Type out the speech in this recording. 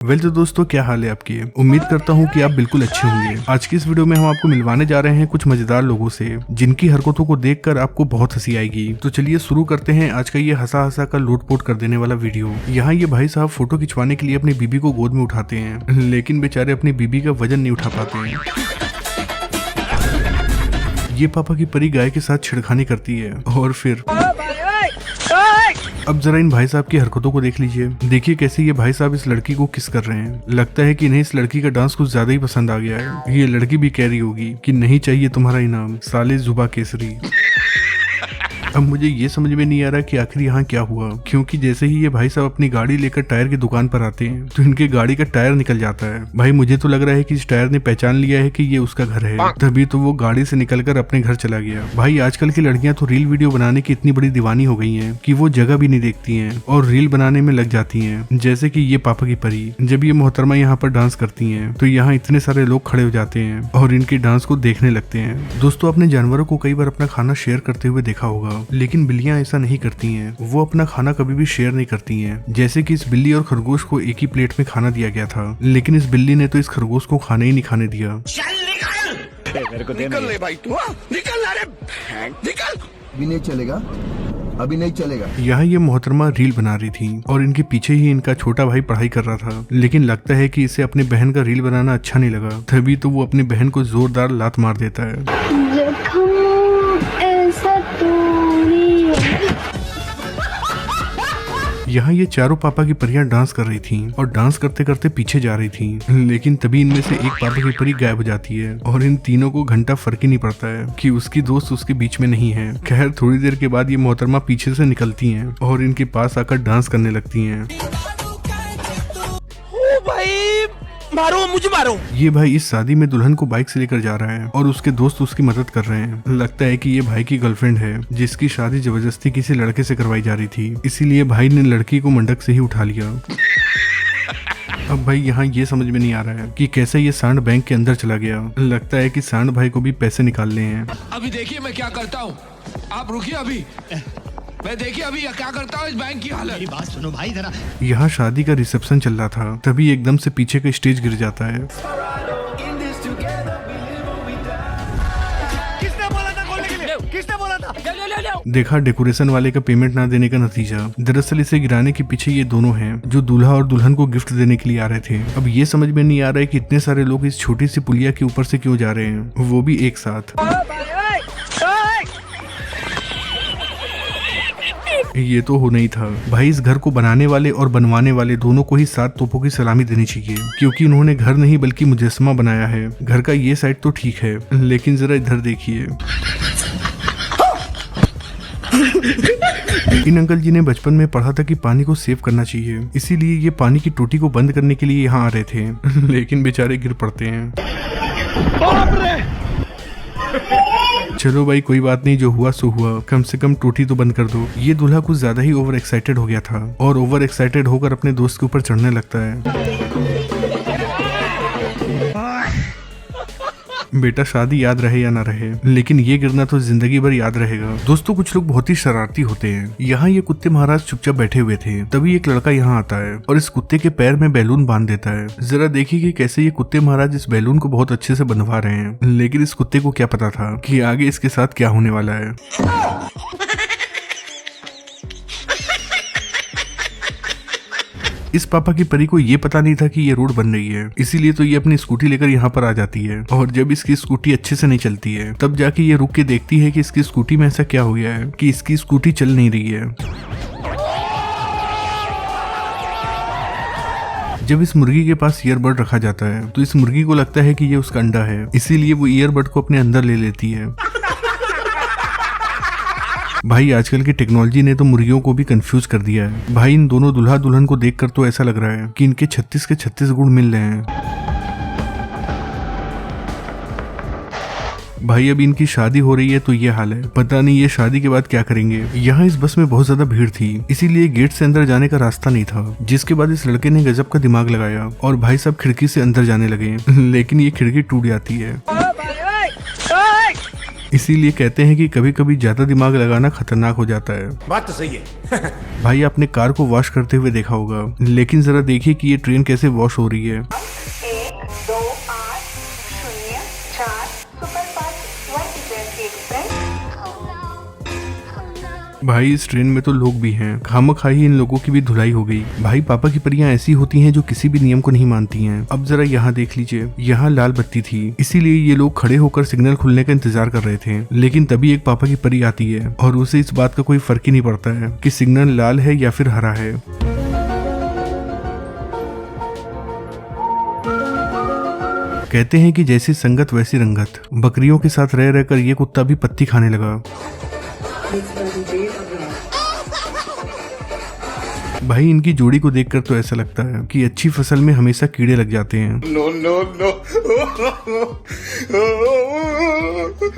तो दोस्तों, क्या हाल है आपकी। उम्मीद करता हूँ कि आप बिल्कुल अच्छे होंगे। आज की इस वीडियो में हम आपको मिलवाने जा रहे हैं कुछ मजेदार लोगों से, जिनकी हरकतों को देखकर आपको बहुत हंसी आएगी। तो चलिए शुरू करते हैं आज का ये हंसा हंसा का लोटपोट कर देने वाला वीडियो। यहाँ ये भाई साहब फोटो खिंचवाने के लिए अपनी बीबी को गोद में उठाते हैं, लेकिन बेचारे अपनी बीबी का वजन नहीं उठा पाते हैं। ये पापा की परी गाय के साथ छिड़खानी करती है और फिर अब जरा इन भाई साहब की हरकतों को देख लीजिए। देखिए कैसे ये भाई साहब इस लड़की को किस कर रहे हैं। लगता है कि इन्हें इस लड़की का डांस कुछ ज्यादा ही पसंद आ गया है। ये लड़की भी कह रही होगी कि नहीं चाहिए तुम्हारा इनाम साले जुबा केसरी। अब मुझे ये समझ में नहीं आ रहा कि आखिर यहाँ क्या हुआ, क्योंकि जैसे ही ये भाई साहब अपनी गाड़ी लेकर टायर की दुकान पर आते हैं तो इनके गाड़ी का टायर निकल जाता है। भाई मुझे तो लग रहा है कि इस टायर ने पहचान लिया है कि ये उसका घर है, तभी तो वो गाड़ी से निकलकर अपने घर चला गया। भाई आजकल की लड़कियां तो रील वीडियो बनाने की इतनी बड़ी दीवानी हो गई हैं कि वो जगह भी नहीं देखती हैं और रील बनाने में लग जाती हैं। जैसे कि ये पापा की परी, जब ये मोहतरमा यहाँ पर डांस करती हैं तो यहाँ इतने सारे लोग खड़े हो जाते हैं और इनके डांस को देखने लगते हैं। दोस्तों, अपने जानवरों को कई बार अपना खाना शेयर करते हुए देखा होगा, लेकिन बिल्लियां ऐसा नहीं करती हैं। वो अपना खाना कभी भी शेयर नहीं करती हैं। जैसे कि इस बिल्ली और खरगोश को एक ही प्लेट में खाना दिया गया था, लेकिन इस बिल्ली ने तो इस खरगोश को खाना ही नहीं खाने दिया। निकल ले भाई तू, निकल रे, निकल। अभी नहीं चलेगा, अभी नहीं चलेगा। यहाँ ये मोहतरमा रील बना रही थी और इनके पीछे ही इनका छोटा भाई पढ़ाई कर रहा था, लेकिन लगता है कि इसे अपनी बहन का रील बनाना अच्छा नहीं लगा, तभी तो वो अपनी बहन को जोरदार लात मार देता है। यहाँ ये चारों पापा की परियां डांस कर रही थीं और डांस करते करते पीछे जा रही थीं, लेकिन तभी इनमें से एक पापा की परी गायब हो जाती है और इन तीनों को घंटा फर्क ही नहीं पड़ता है कि उसकी दोस्त उसके बीच में नहीं है। खैर थोड़ी देर के बाद ये मोहतरमा पीछे से निकलती हैं और इनके पास आकर डांस करने लगती हैं। मारो मुझे, मारो। ये भाई इस शादी में दुल्हन को बाइक से लेकर जा रहा है और उसके दोस्त उसकी मदद कर रहे हैं। लगता है कि ये भाई की गर्लफ्रेंड है, जिसकी शादी जबरदस्ती किसी लड़के से करवाई जा रही थी, इसीलिए भाई ने लड़की को मंडक से ही उठा लिया। अब भाई यहाँ ये समझ में नहीं आ रहा है कि कैसे ये सांड बैंक के अंदर चला गया। लगता है कि सांड भाई को भी पैसे निकालने हैं। अभी देखिए मैं क्या करता हूँ, आप रुकिए अभी, मैं देखिए अभी क्या करता हूँ इस बैंक की हालत। मेरी बात सुनो भाई जरा। यहाँ शादी का रिसेप्शन चल रहा था, तभी एकदम से पीछे का स्टेज गिर जाता है। किसने बोला था खोलने के लिए? किसने बोला था? देखा डेकोरेशन वाले का पेमेंट ना देने का नतीजा। दरअसल इसे गिराने के पीछे ये दोनों हैं जो दूल्हा और दुल्हन को गिफ्ट देने के लिए आ रहे थे। अब ये समझ में नहीं आ रहा है कि इतने सारे लोग इस छोटी सी पुलिया के ऊपर से क्यों जा रहे हैं, वो भी एक साथ। ये तो होना ही था भाई। इस घर को बनाने वाले और बनवाने वाले दोनों को ही 7 तोपों की सलामी देनी चाहिए, क्योंकि उन्होंने घर नहीं बल्कि मुजस्समा बनाया है। घर का ये साइड तो ठीक है, लेकिन जरा इधर देखिए। इन अंकल जी ने बचपन में पढ़ा था कि पानी को सेव करना चाहिए, इसीलिए ये पानी की टोटी को बंद करने के लिए यहाँ आ रहे थे, लेकिन बेचारे गिर पड़ते हैं। चलो भाई कोई बात नहीं, जो हुआ सो हुआ, कम से कम टूटी तो बंद कर दो। ये दूल्हा कुछ ज्यादा ही ओवर एक्साइटेड हो गया था और ओवर एक्साइटेड होकर अपने दोस्त के ऊपर चढ़ने लगता है। बेटा शादी याद रहे या ना रहे, लेकिन ये गिरना तो जिंदगी भर याद रहेगा। दोस्तों कुछ लोग बहुत ही शरारती होते हैं। यहाँ ये कुत्ते महाराज चुपचाप बैठे हुए थे, तभी एक लड़का यहाँ आता है और इस कुत्ते के पैर में बैलून बांध देता है। जरा देखिए कि कैसे ये कुत्ते महाराज इस बैलून को बहुत अच्छे से बंधवा रहे हैं, लेकिन इस कुत्ते को क्या पता था कि आगे इसके साथ क्या होने वाला है। इस पापा की परी को ये पता नहीं था कि ये रोड बन रही है, इसीलिए तो ये अपनी स्कूटी लेकर यहाँ पर आ जाती है और जब इसकी स्कूटी अच्छे से नहीं चलती है तब जाके ये रुक के देखती है कि इसकी स्कूटी में ऐसा क्या हो गया है कि इसकी स्कूटी चल नहीं रही है। जब इस मुर्गी के पास ईयरबड रखा जाता है तो इस मुर्गी को लगता है कि ये उसका अंडा है, इसीलिए वो ईयरबड को अपने अंदर ले लेती है। भाई आजकल की टेक्नोलॉजी ने तो मुर्गियों को भी कंफ्यूज कर दिया है। भाई इन दोनों दुल्हा दुल्हन को देखकर तो ऐसा लग रहा है कि इनके 36 के 36 गुण मिल रहे हैं। भाई अभी इनकी शादी हो रही है तो ये हाल है, पता नहीं ये शादी के बाद क्या करेंगे। यहाँ इस बस में बहुत ज्यादा भीड़ थी, इसीलिए गेट से अंदर जाने का रास्ता नहीं था, जिसके बाद इस लड़के ने गजब का दिमाग लगाया और भाई साहब खिड़की से अंदर जाने लगे, लेकिन ये खिड़की टूट जाती है। इसीलिए कहते हैं कि कभी कभी ज्यादा दिमाग लगाना खतरनाक हो जाता है। बात तो सही है। भाई आपने कार को वॉश करते हुए देखा होगा, लेकिन जरा देखिए कि ये ट्रेन कैसे वॉश हो रही है। 12804 सुपरफास्ट इंटरसिटी एक्सप्रेस। भाई इस ट्रेन में तो लोग भी हैं, खामखाही इन लोगों की भी धुलाई हो गई। भाई पापा की परियां ऐसी होती हैं जो किसी भी नियम को नहीं मानती हैं। अब जरा यहाँ देख लीजिए, यहाँ लाल बत्ती थी, इसीलिए ये लोग खड़े होकर सिग्नल खुलने का इंतजार कर रहे थे। लेकिन तभी एक पापा की परी आती है और उसे इस बात का कोई फर्क ही नहीं पड़ता है कि सिग्नल लाल है या फिर हरा है। कहते हैं कि जैसी संगत वैसी रंगत। बकरियों के साथ रह रहकर ये कुत्ता भी पत्ती खाने लगा। भाई इनकी जोड़ी को देखकर तो ऐसा लगता है कि अच्छी फसल में हमेशा कीड़े लग जाते हैं। No no no.